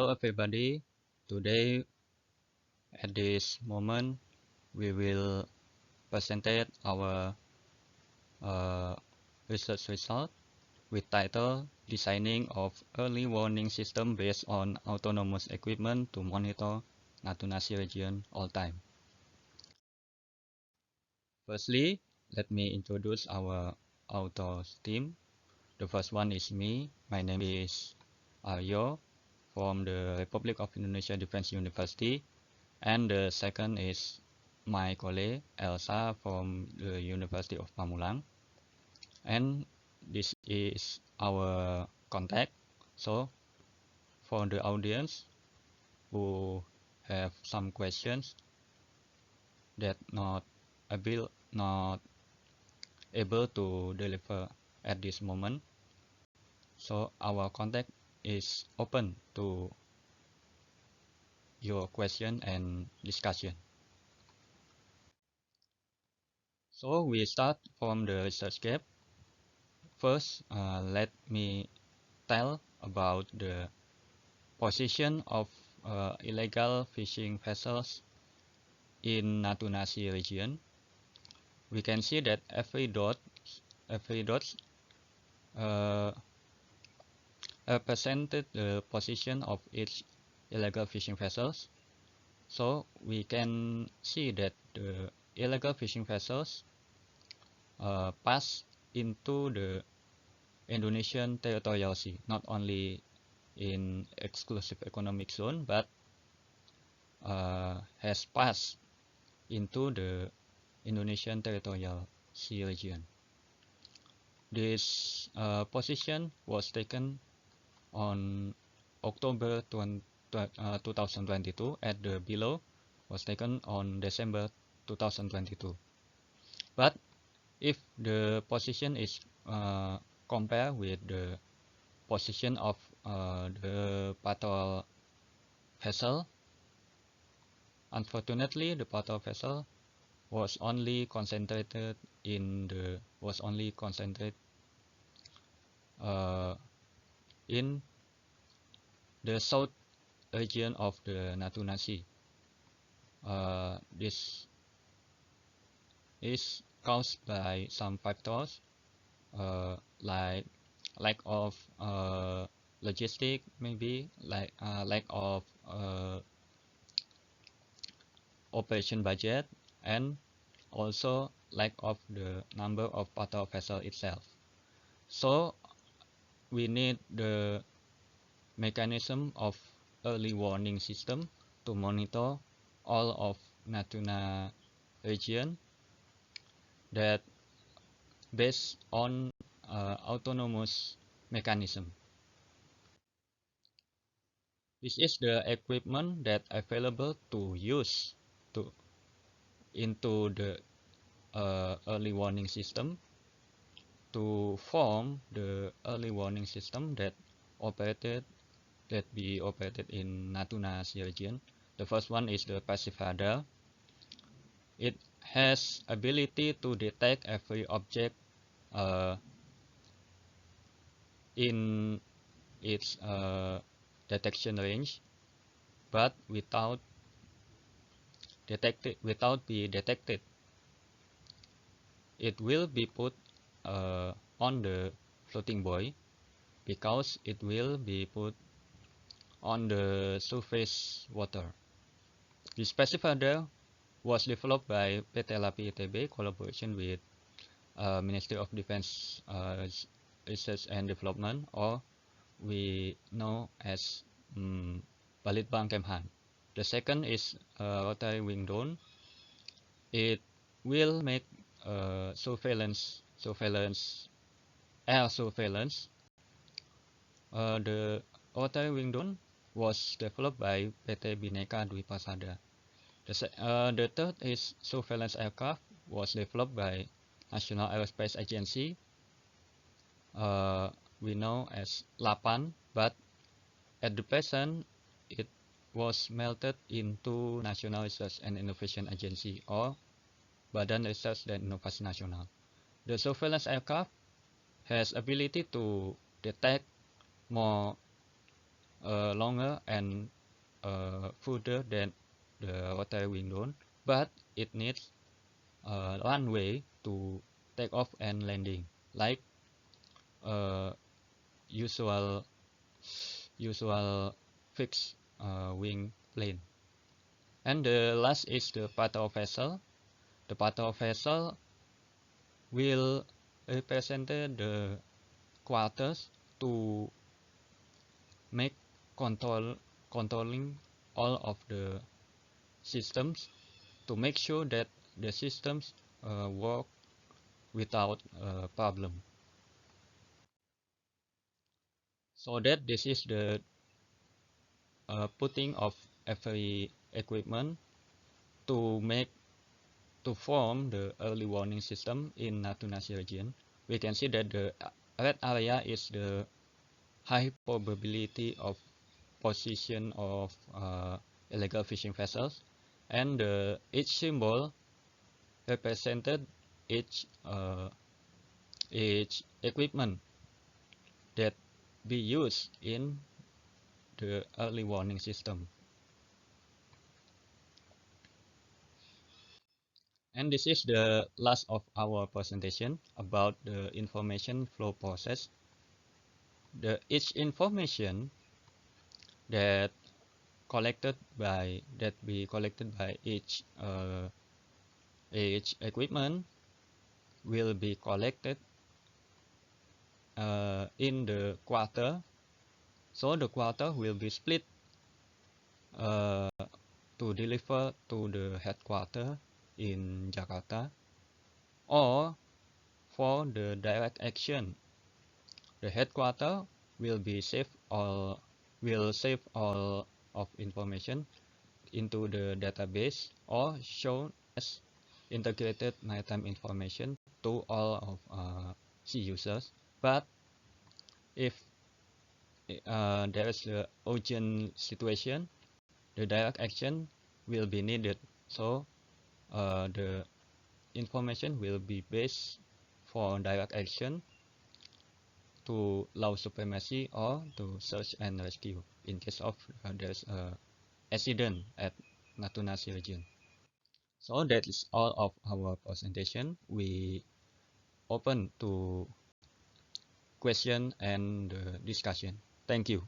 Hello everybody. Today at this moment we will present our uh, research result with title Designing of Early Warning System Based on Autonomous Equipment to Monitor Natuna Sea Region All Time. Firstly, let me introduce our authors team. The first one is me. My name is Aryo from the Republic of Indonesia Defense University. And the second is my colleague Elsa from the University of Pamulang. And this is our contact. So for the audience who have some questions that not able to deliver at this moment, so our contact is open to your question and discussion. So we start from the research gap. First, let me tell about the position of illegal fishing vessels in Natuna Sea region. We can see that every dot uh, represented the position of each illegal fishing vessels. So we can see that the illegal fishing vessels pass into the Indonesian territorial sea, not only in exclusive economic zone, but has passed into the Indonesian territorial sea region. This position was taken on October 2022, and the below was taken on December 2022. But if the position is compared with the position of the patrol vessel, unfortunately the patrol vessel was only concentrated in the south region of the Natuna Sea. This is caused by some factors like lack of logistic, maybe like lack of operation budget, and also lack of the number of patrol vessel itself. So we need the mechanism of early warning system to monitor all of Natuna region that based on autonomous mechanism. This is the equipment that available to use to into the early warning system to form the early warning system that be operated in Natuna Sea region. The first one is the passive radar. It has ability to detect every object in its detection range, but without be detected. It will be put on the floating buoy because it will be put on the surface water. This passive radar was developed by PT LAPI ITB collaboration with Ministry of Defense Research and Development, or we know as Balitbang Kemhan. The second is rotary wing drone. It will make air surveillance. The rotary wing drone was developed by PT Bhinneka Dwi Persada. The third is surveillance aircraft, was developed by National Aerospace Agency, we know as LAPAN, but at the present it was melted into National Research and Innovation Agency, or Badan Research dan Inovasi Nasional. The surveillance aircraft has ability to detect more longer and further than the rotary wing drone, but it needs runway to take off and landing, like usual fixed wing plane. And the last is the patrol vessel. The patrol vessel will represent the quarters to make controlling all of the systems, to make sure that the systems work without problem. So that this is the putting of every equipment to form the early warning system in Natuna Sea region. We can see that the red area is the high probability of position of illegal fishing vessels, and each symbol represented each equipment that be used in the early warning system. And this is the last of our presentation about the information flow process. Each information that be collected by each equipment will be collected in the quarter. So the quarter will be split to deliver to the headquarters in Jakarta, or for the direct action, the headquarters will save all of information into the database or shown as integrated maritime information to all of sea users. But if there is an urgent situation, the direct action will be needed. So the information will be based for direct action to law supremacy or to search and rescue in case of there's a accident at Natuna Sea region. So that is all of our presentation. We open to question and discussion. Thank you.